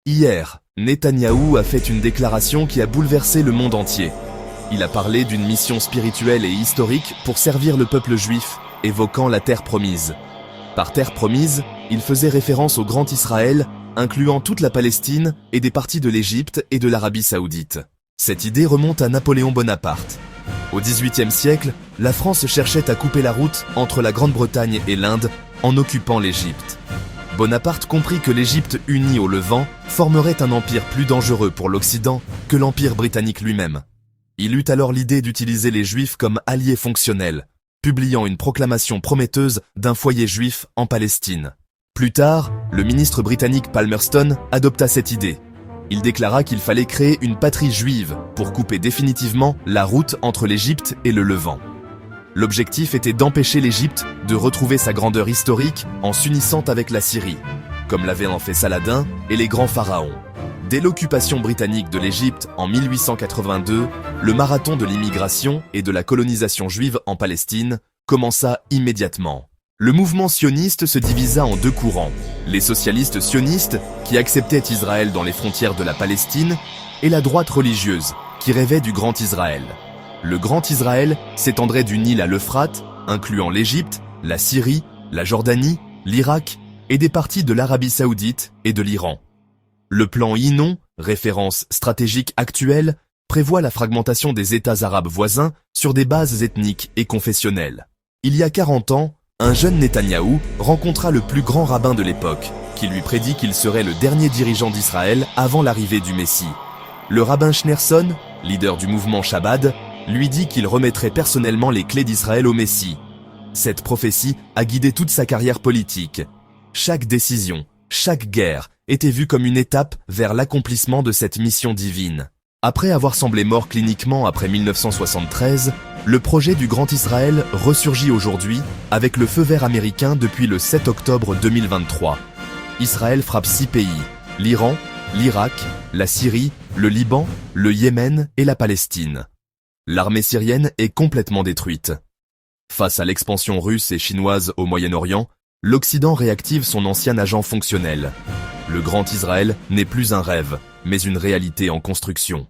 Hier, Netanyahou a fait une déclaration qui a bouleversé le monde entier. Il a parlé d'une mission spirituelle et historique pour servir le peuple juif, évoquant la terre promise. Par terre promise, il faisait référence au Grand Israël, incluant toute la Palestine et des parties de l'Égypte et de l'Arabie Saoudite. Cette idée remonte à Napoléon Bonaparte. Au XVIIIe siècle, la France cherchait à couper la route entre la Grande-Bretagne et l'Inde en occupant l'Égypte. Bonaparte comprit que l'Égypte unie au Levant formerait un empire plus dangereux pour l'Occident que l'Empire britannique lui-même. Il eut alors l'idée d'utiliser les Juifs comme alliés fonctionnels, publiant une proclamation prometteuse d'un foyer juif en Palestine. Plus tard, le ministre britannique Palmerston adopta cette idée. Il déclara qu'il fallait créer une patrie juive pour couper définitivement la route entre l'Égypte et le Levant. L'objectif était d'empêcher l'Égypte de retrouver sa grandeur historique en s'unissant avec la Syrie, comme l'avaient en fait Saladin et les grands pharaons. Dès l'occupation britannique de l'Égypte en 1882, le marathon de l'immigration et de la colonisation juive en Palestine commença immédiatement. Le mouvement sioniste se divisa en deux courants, les socialistes sionistes qui acceptaient Israël dans les frontières de la Palestine et la droite religieuse qui rêvait du Grand Israël. Le Grand Israël s'étendrait du Nil à l'Euphrate, incluant l'Égypte, la Syrie, la Jordanie, l'Irak et des parties de l'Arabie Saoudite et de l'Iran. Le plan Yinon, référence stratégique actuelle, prévoit la fragmentation des États arabes voisins sur des bases ethniques et confessionnelles. Il y a 40 ans, un jeune Netanyahou rencontra le plus grand rabbin de l'époque, qui lui prédit qu'il serait le dernier dirigeant d'Israël avant l'arrivée du Messie. Le rabbin Schneerson, leader du mouvement Chabad, lui dit qu'il remettrait personnellement les clés d'Israël au Messie. Cette prophétie a guidé toute sa carrière politique. Chaque décision, chaque guerre était vue comme une étape vers l'accomplissement de cette mission divine. Après avoir semblé mort cliniquement après 1973, le projet du Grand Israël ressurgit aujourd'hui avec le feu vert américain depuis le 7 octobre 2023. Israël frappe 6 pays, l'Iran, l'Irak, la Syrie, le Liban, le Yémen et la Palestine. L'armée syrienne est complètement détruite. Face à l'expansion russe et chinoise au Moyen-Orient, l'Occident réactive son ancien agent fonctionnel. Le Grand Israël n'est plus un rêve, mais une réalité en construction.